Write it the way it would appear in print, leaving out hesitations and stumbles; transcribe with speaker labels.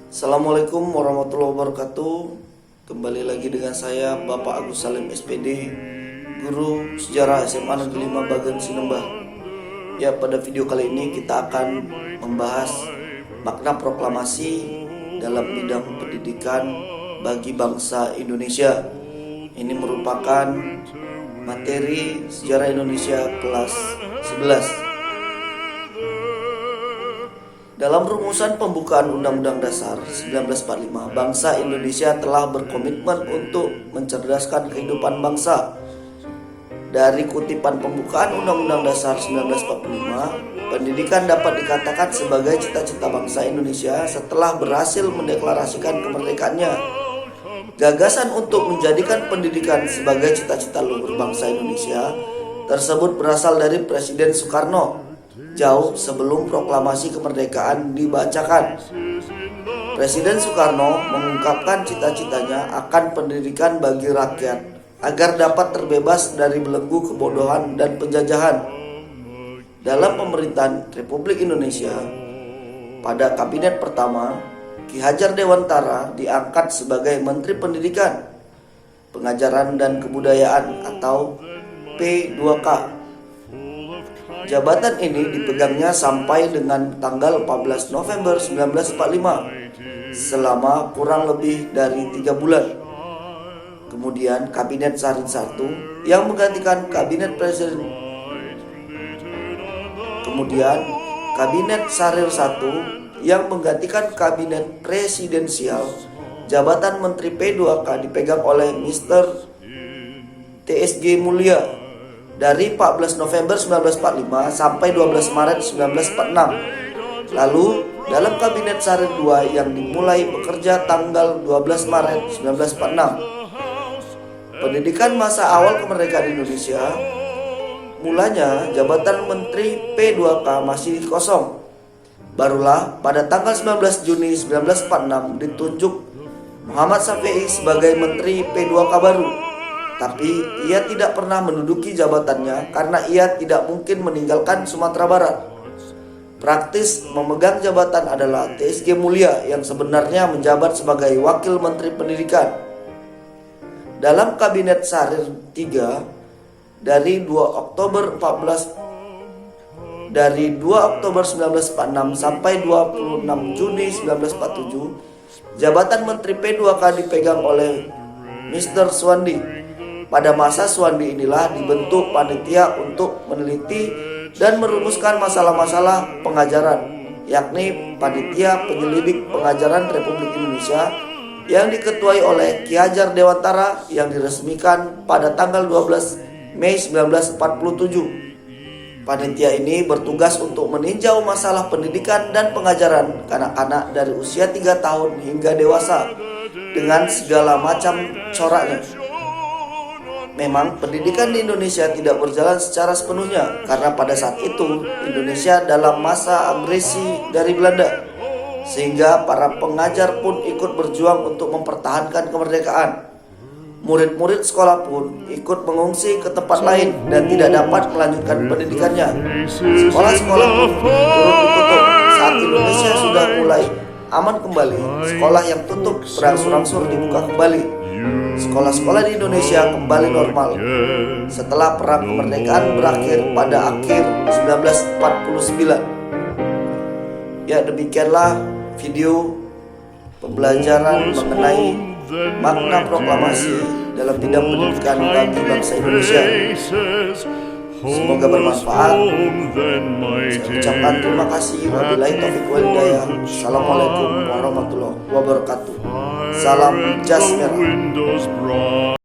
Speaker 1: Assalamualaikum warahmatullahi wabarakatuh. Kembali lagi dengan saya Bapak Agus Salim SPD, Guru Sejarah SMA Negeri 5 Bagan Sinembah. Ya, pada video kali ini kita akan membahas makna proklamasi dalam bidang pendidikan bagi bangsa Indonesia. Ini merupakan materi Sejarah Indonesia kelas 11. Dalam rumusan pembukaan Undang-Undang Dasar 1945, bangsa Indonesia telah berkomitmen untuk mencerdaskan kehidupan bangsa. Dari kutipan pembukaan Undang-Undang Dasar 1945, pendidikan dapat dikatakan sebagai cita-cita bangsa Indonesia setelah berhasil mendeklarasikan kemerdekaannya. Gagasan untuk menjadikan pendidikan sebagai cita-cita luhur bangsa Indonesia tersebut berasal dari Presiden Soekarno jauh sebelum proklamasi kemerdekaan dibacakan. Presiden Soekarno mengungkapkan cita-citanya akan pendidikan bagi rakyat agar dapat terbebas dari belenggu kebodohan dan penjajahan. Dalam pemerintahan Republik Indonesia, pada kabinet pertama, Ki Hajar Dewantara diangkat sebagai Menteri Pendidikan, Pengajaran dan Kebudayaan atau P2K. Jabatan ini dipegangnya sampai dengan tanggal 14 November 1945 selama kurang lebih dari 3 bulan. Kemudian Kabinet Sarin I yang menggantikan Kabinet Presiden. Kemudian Kabinet Sarir I yang menggantikan Kabinet Presidensial. Jabatan Menteri P2K dipegang oleh Mr. TSG Mulia dari 14 November 1945 sampai 12 Maret 1946. Lalu dalam Kabinet Sarin II yang dimulai bekerja tanggal 12 Maret 1946. Pendidikan masa awal kemerdekaan Indonesia, mulanya jabatan Menteri P2K masih kosong. Barulah pada tanggal 19 Juni 1946 ditunjuk Muhammad Syafi'i sebagai Menteri P2K baru. Tapi ia tidak pernah menduduki jabatannya karena ia tidak mungkin meninggalkan Sumatera Barat. Praktis memegang jabatan adalah TSG Mulia yang sebenarnya menjabat sebagai Wakil Menteri Pendidikan. Dalam Kabinet Sarir III dari 2 Oktober 1946 sampai 26 Juni 1947, jabatan Menteri P2K dipegang oleh Mr. Suwandi. Pada masa Suwandi inilah dibentuk panitia untuk meneliti dan merumuskan masalah-masalah pengajaran, yakni Panitia Penyelidik Pengajaran Republik Indonesia yang diketuai oleh Ki Hajar Dewantara yang diresmikan pada tanggal 12 Mei 1947. Panitia ini bertugas untuk meninjau masalah pendidikan dan pengajaran anak-anak dari usia 3 tahun hingga dewasa dengan segala macam coraknya. Memang pendidikan di Indonesia tidak berjalan secara sepenuhnya karena pada saat itu Indonesia dalam masa agresi dari Belanda, sehingga para pengajar pun ikut berjuang untuk mempertahankan kemerdekaan. Murid-murid sekolah pun ikut mengungsi ke tempat lain dan tidak dapat melanjutkan pendidikannya. Sekolah-sekolah pun turut ditutup. Saat Indonesia sudah mulai aman kembali, sekolah yang tutup berangsur-angsur dibuka kembali. Sekolah-sekolah di Indonesia kembali normal setelah perang kemerdekaan berakhir pada akhir 1949. Ya, demikianlah video pembelajaran mengenai makna proklamasi dalam bidang pendidikan bagi bangsa Indonesia. Semoga bermanfaat. Saya ucapkan terima kasih. Wabillahi taufiq wal hidayah. Assalamualaikum warahmatullahi wabarakatuh. Salam jas merah.